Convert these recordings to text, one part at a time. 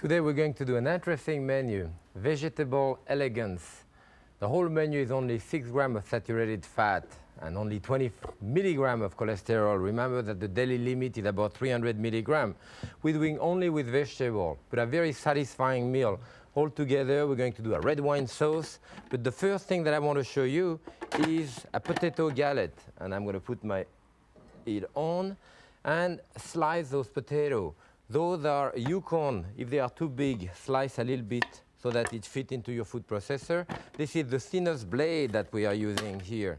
Today we're going to do an interesting menu, vegetable elegance. The whole menu is only 6 grams of saturated fat and only 20 milligrams of cholesterol. Remember that the daily limit is about 300 milligrams. We're doing only with vegetable, but a very satisfying meal. All together, we're going to do a red wine sauce. But the first thing that I want to show you is a potato galette. And I'm going to put it on and slice those potatoes. Those are Yukon. If they are too big, slice a little bit so that it fits into your food processor. This is the thinnest blade that we are using here.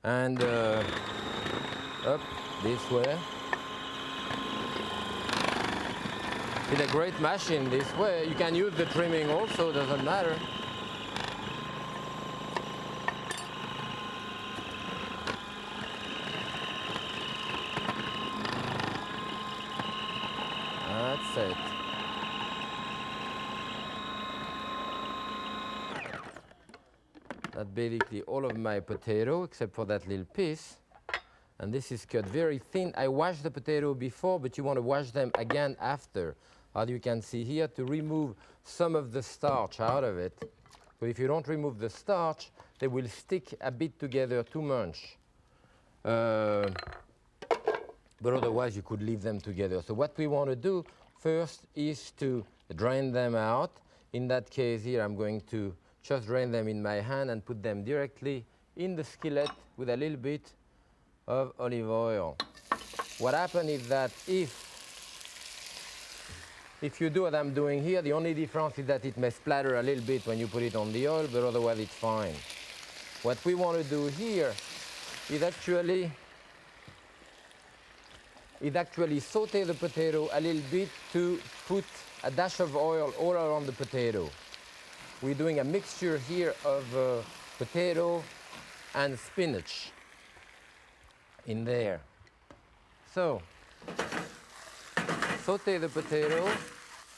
And up this way. It's a great machine this way. You can use the trimming also, doesn't matter. That's it. That's basically all of my potato except for that little piece. And this is cut very thin. I washed the potato before, but you want to wash them again after. As you can see here, to remove some of the starch out of it. But if you don't remove the starch, they will stick a bit together too much. But otherwise, you could leave them together. So what we want to do first is to drain them out. In that case here, I'm going to just drain them in my hand and put them directly in the skillet with a little bit of olive oil. What happens is that if you do what I'm doing here, the only difference is that it may splatter a little bit when you put it on the oil, but otherwise it's fine. What we want to do here is actually saute the potato a little bit to put a dash of oil all around the potato. We're doing a mixture here of potato and spinach in there. So, saute the potato.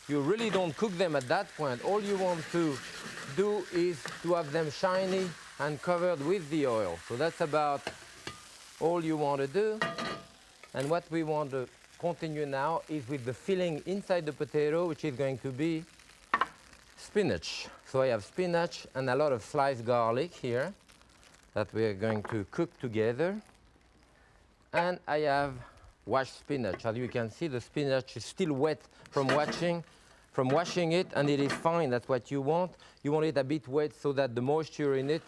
You really don't cook them at that point. All you want to do is to have them shiny and covered with the oil. So that's about all you want to do. And what we want to continue now is with the filling inside the potato, which is going to be spinach. So I have spinach and a lot of sliced garlic here that we are going to cook together. And I have washed spinach. As you can see, the spinach is still wet from washing it, and it is fine. That's what you want. You want it a bit wet so that the moisture in it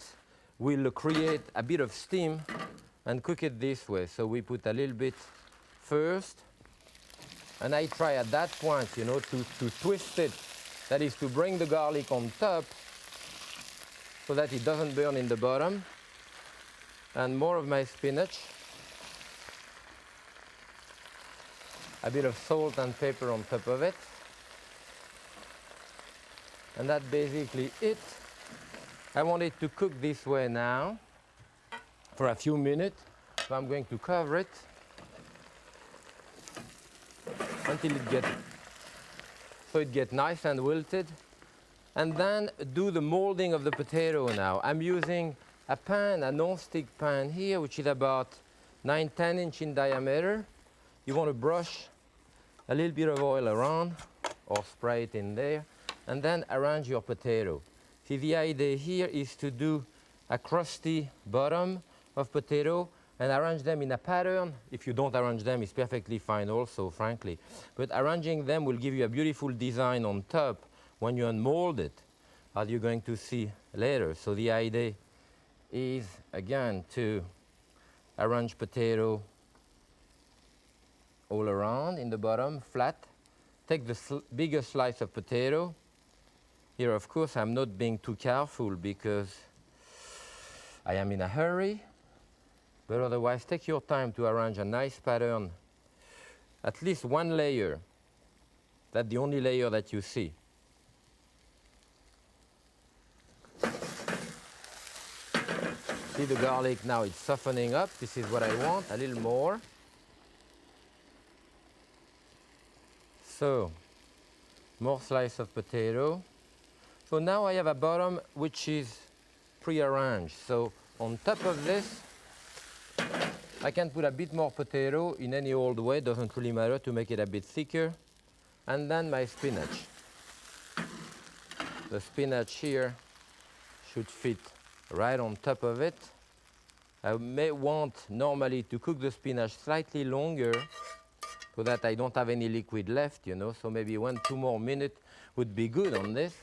will create a bit of steam and cook it this way. So we put a little bit first, and I try at that point, you know, to twist it. That is to bring the garlic on top so that it doesn't burn in the bottom. And more of my spinach. A bit of salt and pepper on top of it. And that's basically it. I want it to cook this way now for a few minutes. So I'm going to cover it until it gets nice and wilted. And then do the molding of the potato now. I'm using a pan, a non-stick pan here, which is about 9-10 inch in diameter. You want to brush a little bit of oil around or spray it in there, and then arrange your potato. See, the idea here is to do a crusty bottom of potato and arrange them in a pattern. If you don't arrange them, it's perfectly fine also, frankly. But arranging them will give you a beautiful design on top when you unmold it, as you're going to see later. So the idea is, again, to arrange potato all around in the bottom, flat. Take the bigger slice of potato. Here, of course, I'm not being too careful because I am in a hurry. But otherwise, take your time to arrange a nice pattern. At least one layer. That's the only layer that you see. See the garlic now, it's softening up. This is what I want, a little more. So, more slice of potato. So now I have a bottom which is pre-arranged. So on top of this, I can put a bit more potato in any old way, doesn't really matter, to make it a bit thicker. And then my spinach. the spinach here should fit right on top of it. I may want normally to cook the spinach slightly longer so that I don't have any liquid left, you know, so maybe 1-2 more minutes would be good on this.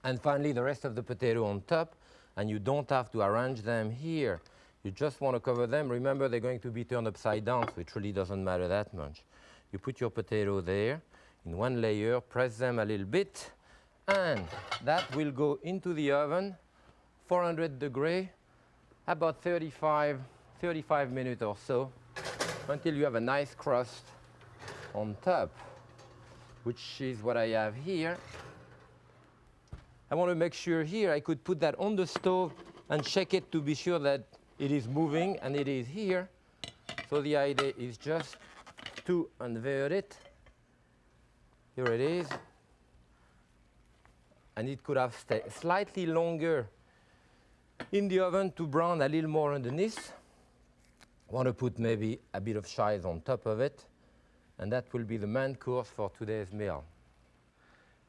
And finally, the rest of the potato on top, and you don't have to arrange them here. You just want to cover them. Remember, they're going to be turned upside down, so it really doesn't matter that much. You put your potato there in one layer, press them a little bit, and that will go into the oven, 400 degrees, about 35 minutes or so, until you have a nice crust on top, which is what I have here. I want to make sure here I could put that on the stove and check it to be sure that it is moving, and it is here. So the idea is just to invert it. Here it is. And it could have stayed slightly longer in the oven to brown a little more underneath. I want to put maybe a bit of chives on top of it, and that will be the main course for today's meal.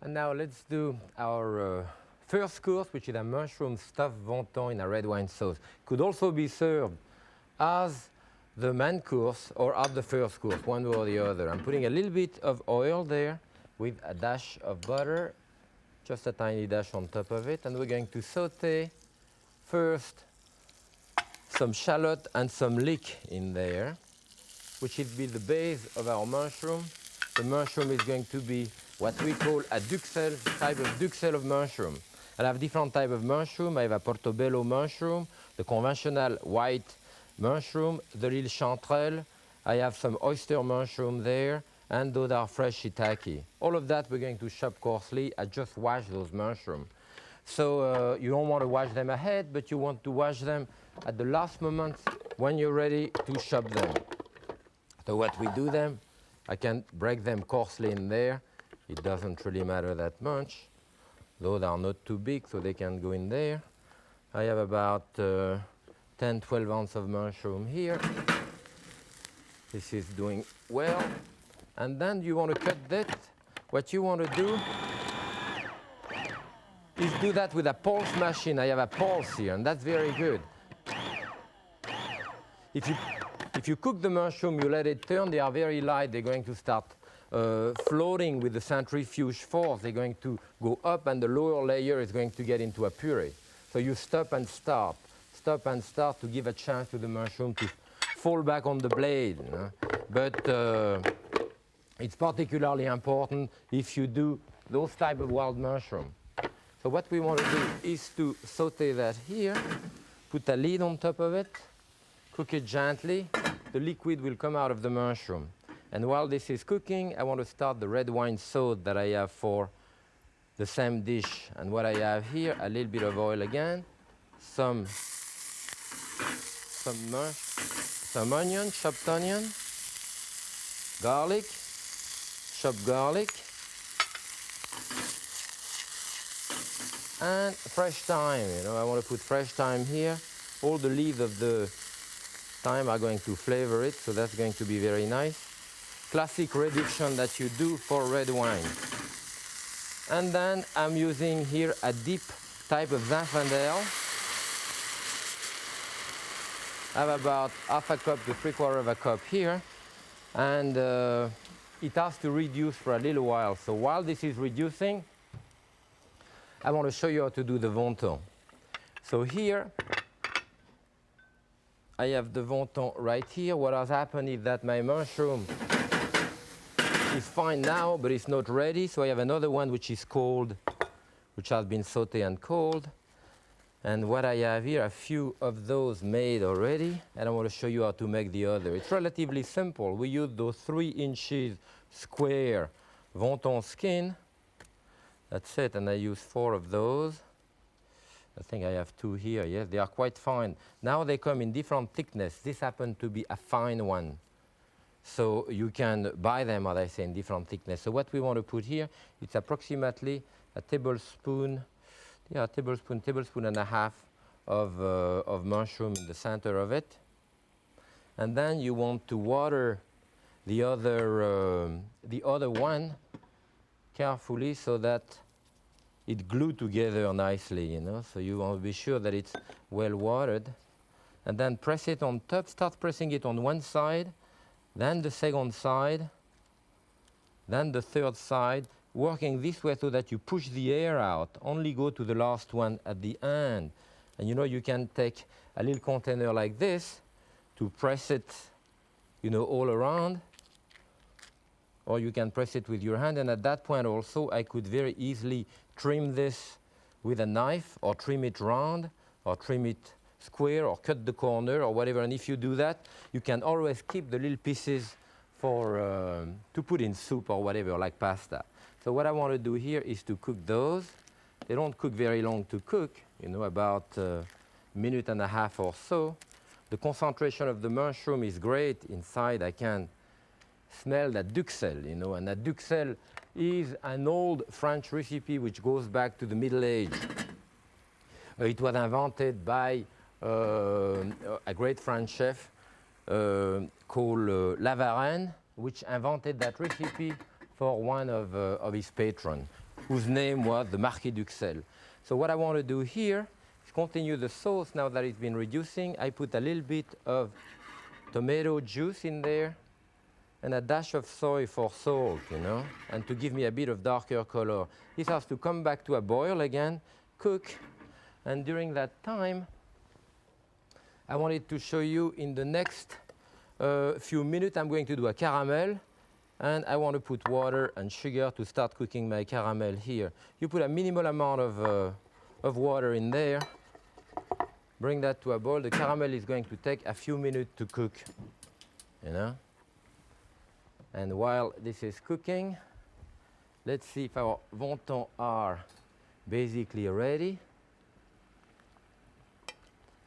And now let's do our first course, which is a mushroom stuffed wonton in a red wine sauce. Could also be served as the main course or as the first course, one or the other. I'm putting a little bit of oil there with a dash of butter, just a tiny dash on top of it, and we're going to saute first some shallot and some leek in there, which will be the base of our mushroom. The mushroom is going to be what we call a duxelle, type of duxelle of mushroom. I have different type of mushroom. I have a portobello mushroom, the conventional white mushroom, the little chanterelle. I have some oyster mushroom there, and those are fresh shiitake. All of that we're going to chop coarsely. I just wash those mushrooms. So you don't want to wash them ahead, but you want to wash them at the last moment when you're ready to chop them. So what we do them, I can break them coarsely in there. It doesn't really matter that much. Those are not too big, so they can go in there. I have about 10-12 ounces of mushroom here. This is doing well. And then you want to cut that. What you want to do is do that with a pulse machine. I have a pulse here, and that's very good. If you cook the mushroom, you let it turn, they are very light. They're going to start floating with the centrifuge force. They're going to go up, and the lower layer is going to get into a puree. So you stop and start to give a chance to the mushroom to fall back on the blade. You know? But it's particularly important if you do those type of wild mushroom. So what we want to do is to saute that here, put a lid on top of it, cook it gently. The liquid will come out of the mushroom. And while this is cooking, I want to start the red wine sauce that I have for the same dish. And what I have here, a little bit of oil again, some onion, chopped onion, garlic, chopped garlic, and fresh thyme. You know, I want to put fresh thyme here. All the leaves of the thyme are going to flavor it, so that's going to be very nice. Classic reduction that you do for red wine. And then I'm using here a deep type of Zinfandel. I have about half a cup to 3/4 of a cup here. And it has to reduce for a little while. So while this is reducing, I want to show you how to do the wonton. So here, I have the wonton right here. What has happened is that my mushroom is fine now, but it's not ready. So I have another one which is cold, which has been sauteed and cold. And what I have here, a few of those made already, and I want to show you how to make the other. It's relatively simple. We use those 3 inches square wonton skin. That's it, and I use 4 of those. I think I have 2 here. Yes, they are quite fine. Now they come in different thickness. This happened to be a fine one. So you can buy them, as I say, in different thickness. So what we want to put here, it's approximately a tablespoon, tablespoon and a half of mushroom in the center of it. And then you want to water the other one carefully so that it glue together nicely, you know. So you want to be sure that it's well watered. And then press it on top. Start pressing it on one side, then the second side, then the third side, working this way so that you push the air out. Only go to the last one at the end. And you know, you can take a little container like this to press it, you know, all around. Or you can press it with your hand. And at that point also, I could very easily trim this with a knife, or trim it round, or trim it square, or cut the corner, or whatever. And if you do that, you can always keep the little pieces for to put in soup or whatever, like pasta. So what I want to do here is to cook those. They don't cook very long to cook, you know, about a minute and a half or so. The concentration of the mushroom is great. Inside I can smell that duxelle, you know, and that duxelle is an old French recipe which goes back to the Middle Age. It was invented by a great French chef called Lavarenne, which invented that recipe for one of his patrons, whose name was the Marquis d'Uxelles. So what I want to do here is continue the sauce now that it's been reducing. I put a little bit of tomato juice in there and a dash of soy for salt, you know, and to give me a bit of darker color. This has to come back to a boil again, cook, and during that time, I wanted to show you in the next few minutes, I'm going to do a caramel, and I want to put water and sugar to start cooking my caramel here. You put a minimal amount of water in there, bring that to a boil. The caramel is going to take a few minutes to cook, you know. And while this is cooking, let's see if our wontons are basically ready.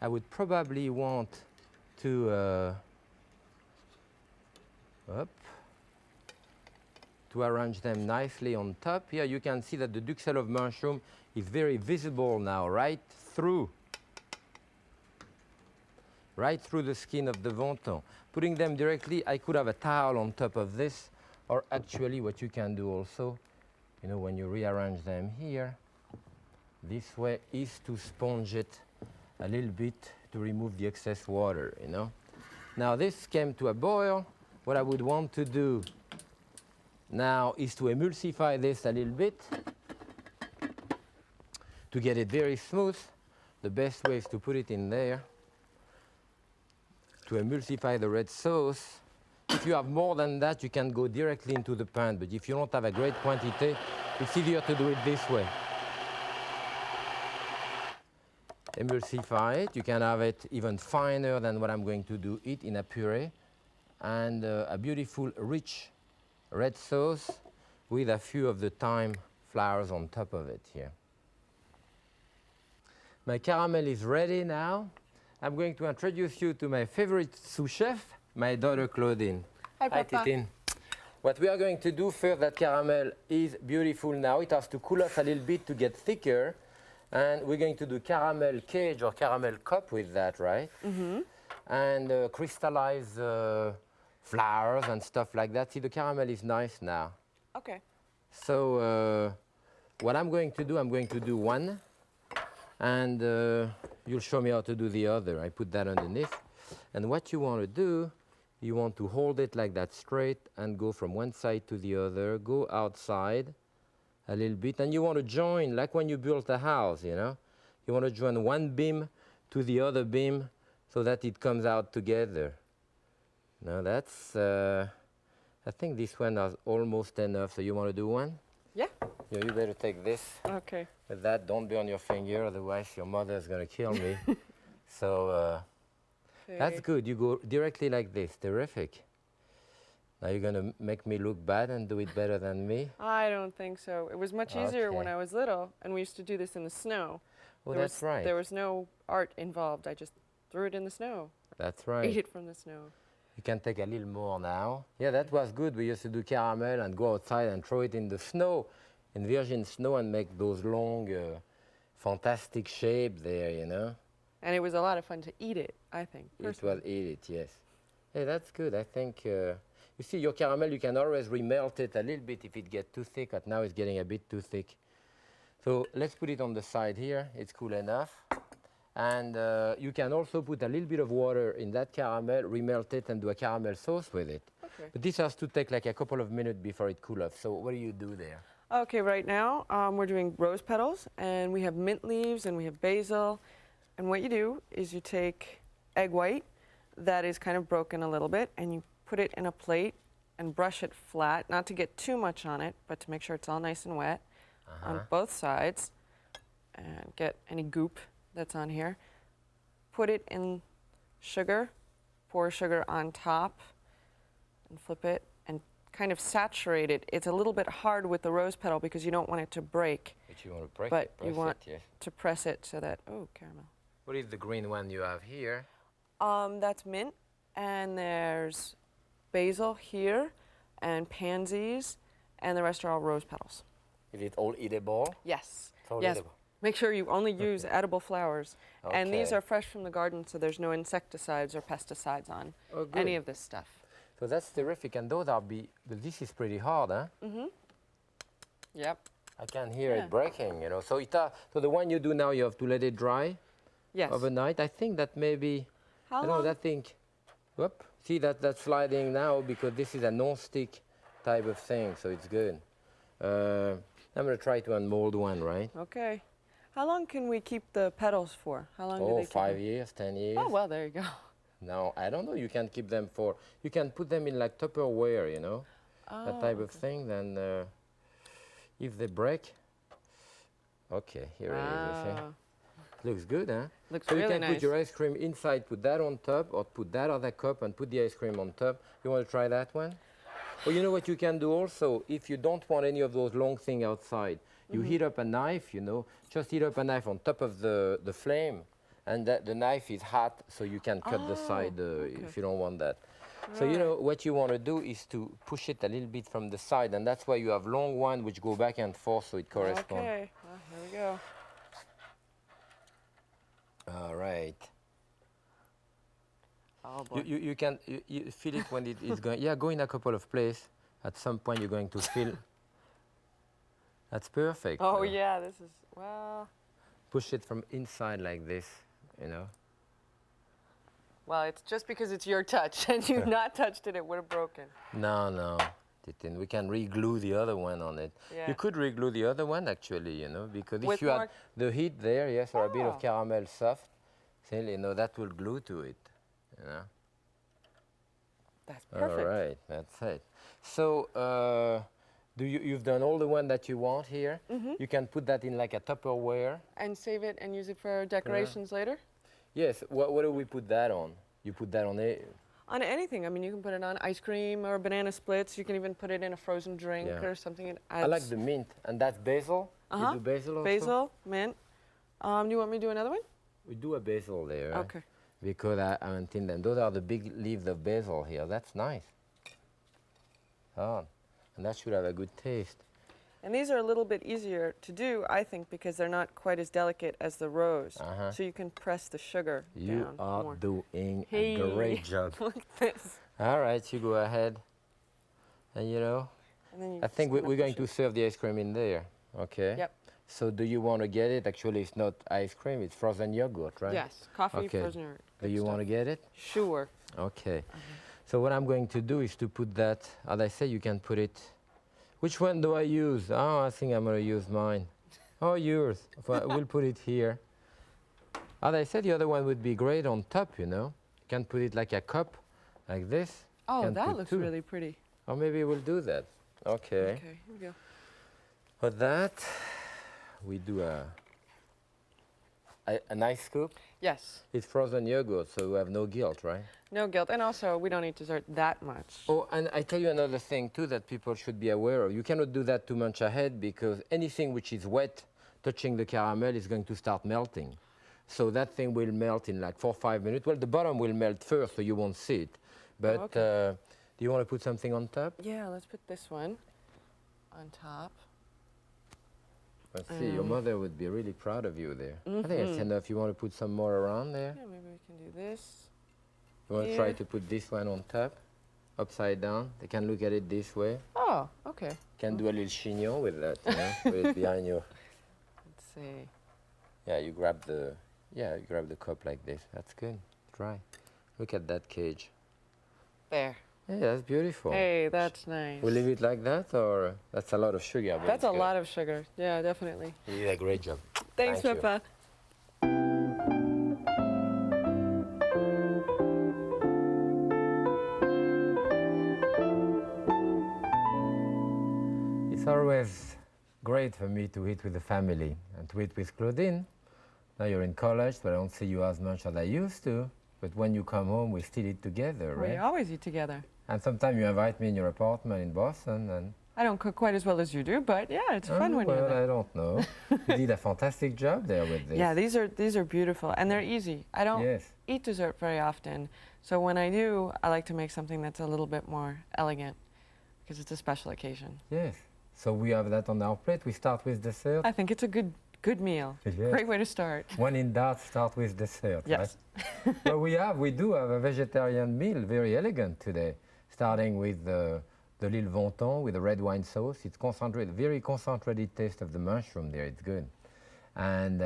I would probably want to arrange them nicely on top. Here you can see that the duxelle of mushroom is very visible now, right through the skin of the wonton. Putting them directly, I could have a towel on top of this, or actually what you can do also, you know, when you rearrange them here, this way is to sponge it a little bit to remove the excess water, you know. Now this came to a boil. What I would want to do now is to emulsify this a little bit to get it very smooth. The best way is to put it in there to emulsify the red sauce. If you have more than that, you can go directly into the pan, but if you don't have a great quantity, it's easier to do it this way. Emulsify it. You can have it even finer than what I'm going to do it in a puree, and a beautiful rich red sauce with a few of the thyme flowers on top of it here. My caramel is ready now. I'm going to introduce you to my favorite sous chef, my daughter Claudine. Hi, Papa. Hi, Titine. What we are going to do first, that caramel is beautiful now. It has to cool off a little bit to get thicker. And we're going to do caramel cage or caramel cup with that, right? Mm-hmm. And crystallize flowers and stuff like that. See, the caramel is nice now. Okay. So what I'm going to do one, and you'll show me how to do the other. I put that underneath. And what you want to do, you want to hold it like that straight and go from one side to the other, go outside a little bit, and you want to join, like when you build a house, you know? You want to join one beam to the other beam so that it comes out together. Now that's, I think this one is almost enough, so you want to do one? Yeah. Yeah, you better take this. Okay. With that, don't burn your finger, otherwise your mother is going to kill me. So that's good. You go directly like this. Terrific. Now you're going to make me look bad and do it better than me? I don't think so. It was much easier when I was little, and we used to do this in the snow. Oh, that's right. There was no art involved. I just threw it in the snow. That's right. Ate it from the snow. You can take a little more now. Yeah, that was good. We used to do caramel and go outside and throw it in the snow, in virgin snow, and make those long, fantastic shapes there, you know? And it was a lot of fun to eat it, I think. It was eat it, yes. Hey, that's good. I think, you see, your caramel, you can always remelt it a little bit if it gets too thick, but now it's getting a bit too thick. So let's put it on the side here. It's cool enough. And you can also put a little bit of water in that caramel, remelt it, and do a caramel sauce with it. Okay. But this has to take like a couple of minutes before it cools off. So what do you do there? Okay, right now we're doing rose petals, and we have mint leaves, and we have basil. And what you do is you take egg white that is kind of broken a little bit, and you put it in a plate and brush it flat, not to get too much on it, but to make sure it's all nice and wet on both sides, and get any goop that's on here. Put it in sugar, pour sugar on top, and flip it, and kind of saturate it. It's a little bit hard with the rose petal because you don't want it to break. But you want to break but it, press you want it, yes. to press it so that, oh, caramel. What is the green one you have here? That's mint, and there's basil here, and pansies, and the rest are all rose petals. Is it all eatable? Yes. It's all yes. eatable. Make sure you only use edible flowers. And these Okay. are fresh from the garden, so there's no insecticides or pesticides on any of this stuff. So that's terrific, and those are but this is pretty hard, huh? Yep. I can hear Yeah. it breaking, you know. So so the one you do now, you have to let it dry Yes. overnight. I think that maybe, How I know long? that thing, whoop, see that's sliding now because this is a non-stick type of thing, so it's good. I'm gonna try to unmold one, right? Okay. How long can we keep the petals for? How long do Oh, they keep 5 them? years, 10 years. Oh, well, there you go. No, I don't know. You can keep them you can put them in like Tupperware, you know, that type of thing. Then if they break, okay, here it is. You see? Wow. Looks good, huh? Looks So you really can nice. put your ice cream inside, put that on top, or put that other cup and put the ice cream on top. You want to try that one? Or you know what you can do also? If you don't want any of those long things outside, you heat up a knife, you know, just heat up a knife on top of the flame, and the knife is hot, so you can cut the side if you don't want that. So you know what you want to do is to push it a little bit from the side, and that's why you have long one which go back and forth, so it corresponds. Okay. Well, here we go. All right. Oh, boy. You can you feel it when it is going. Yeah, go in a couple of places. At some point, you're going to feel. That's perfect. Oh, yeah, this is, well. Push it from inside like this, you know. Well, it's just because it's your touch. Had you not touched it, it would have broken. No, Titin. We can re-glue the other one on it. Yeah. You could re-glue the other one actually, you know, because With if you had more- the heat there, yes, or a bit Oh. of caramel soft, then you know that will glue to it, you know. That's perfect. All right, that's it. So, you've done all the one that you want here. You can put that in like a Tupperware. And save it and use it for decorations later? Yes. What do we put that on? You put that on it. On anything. I mean, you can put it on ice cream or banana splits. You can even put it in a frozen drink Yeah. or something. It I like adds the mint, and that's basil. You do basil also? basil, mint. Do you want me to do another one? We do a basil there. Okay. Because I intend them. Those are the big leaves of basil here. That's nice. Oh, and that should have a good taste. And these are a little bit easier to do, I think, because they're not quite as delicate as the rose. Uh-huh. So you can press the sugar You down are more. doing Hey. a great job. Look at this. All right, you go ahead. And you know, And then you I think just kinda we're going push to serve the ice cream in there. Okay. Yep. So do you want to get it? Actually, it's not ice cream. It's frozen yogurt, it. right? Yes, coffee, Okay. frozen yogurt. Do you want to get it? Sure. Okay. So what I'm going to do is to put that, as I say, you can put it. Which one do I use? Oh, I think I'm going to use mine. Oh, yours. We'll put it here. As I said, the other one would be great on top, you know. You can put it like a cup, like this. Oh, Can that put looks two. really pretty. Or maybe we'll do that. Okay. Okay, here we go. For that, we do a nice scoop. Yes, It's frozen yogurt, so we have no guilt, right? no guilt. And also, we don't need dessert that much. Oh, and I tell you another thing too that people should be aware of. You cannot do that too much ahead because anything which is wet touching the caramel is going to start melting. So that thing will melt in like 4 or 5 minutes. Well, the bottom will melt first, so you won't see it. But okay. do you want to put something on top? Yeah, let's put this one on top. Let's see, your mother would be really proud of you there. I think that's enough. You want to put some more around there? Yeah, maybe we can do this. You want to try Here. to put this one on top, upside down? They can look at it this way. Oh, okay. Can do a little chignon with that, you know, put it behind you. see. Yeah, you grab the cup like this. That's good. Try. Look at that cage. There. Hey, that's beautiful. Hey, that's nice. We leave it like that, or that's a lot of sugar? But That's it's a good. lot of sugar. Yeah, definitely. You did a great job. Thanks, Thank you. Peppa. It's always great for me to eat with the family and to eat with Claudine. Now you're in college, but I don't see you as much as I used to. But when you come home, we still eat together, right? We always eat together. And sometimes you invite me in your apartment in Boston, and I don't cook quite as well as you do, but yeah, it's fun when you're well, there. I don't know. You did a fantastic job there with this. Yeah, these are beautiful and they're easy. I don't Yes. eat dessert very often, so when I do, I like to make something that's a little bit more elegant because it's a special occasion. Yes. So we have that on our plate. We start with dessert. I think it's a good meal. Yes. Great way to start. When in doubt, start with dessert. Yes. Right? Well, we do have a vegetarian meal, very elegant today, starting with the little wonton with the red wine sauce. It's concentrated, very concentrated taste of the mushroom there. It's good. And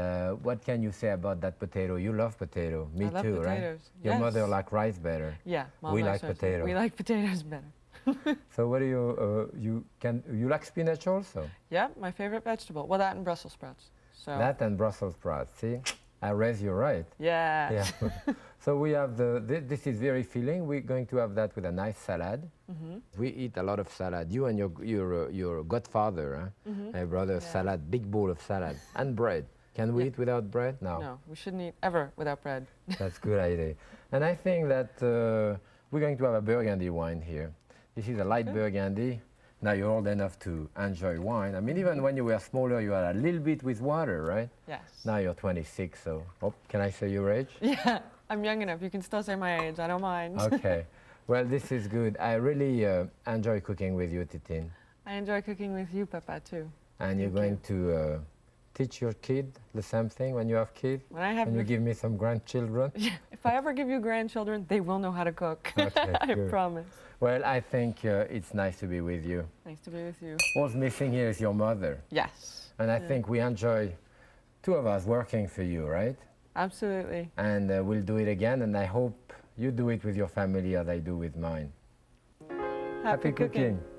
what can you say about that potato? You love potato. Me I love too, right? potatoes. Your Yes. mother likes rice better. Yeah, Mom We likes like rice. potato. We like potatoes better. So what do you like spinach also? Yeah, my favorite vegetable. Well, that and Brussels sprouts. So That and Brussels sprouts. See, I raise you right. yeah. Yeah. So we have this is very filling. We're going to have that with a nice salad. Mm-hmm. We eat a lot of salad. You and your godfather, huh? My brother, Yeah. salad, big bowl of salad and bread. Can we Yeah. eat without bread? No. No, we shouldn't eat ever without bread. That's a good idea. And I think that we're going to have a Burgundy wine here. This is a light Burgundy. Now you're old enough to enjoy wine. I mean, even when you were smaller, you had a little bit with water, right? Yes. Now you're 26, so can I say your age? Yeah, I'm young enough. You can still say my age. I don't mind. Okay. Well, this is good. I really enjoy cooking with you, Titine. I enjoy cooking with you, Peppa, too. And you're Thank going to teach your kid the same thing when you have kids? When I have, When you give me some grandchildren? if I ever give you grandchildren, they will know how to cook. Okay, I good. promise. Well, I think it's nice to be with you. Nice to be with you. What's missing here is your mother. Yes. And I Yeah. think we enjoy, two of us working for you, right? Absolutely. And we'll do it again, and I hope you do it with your family as I do with mine. Happy cooking. cooking.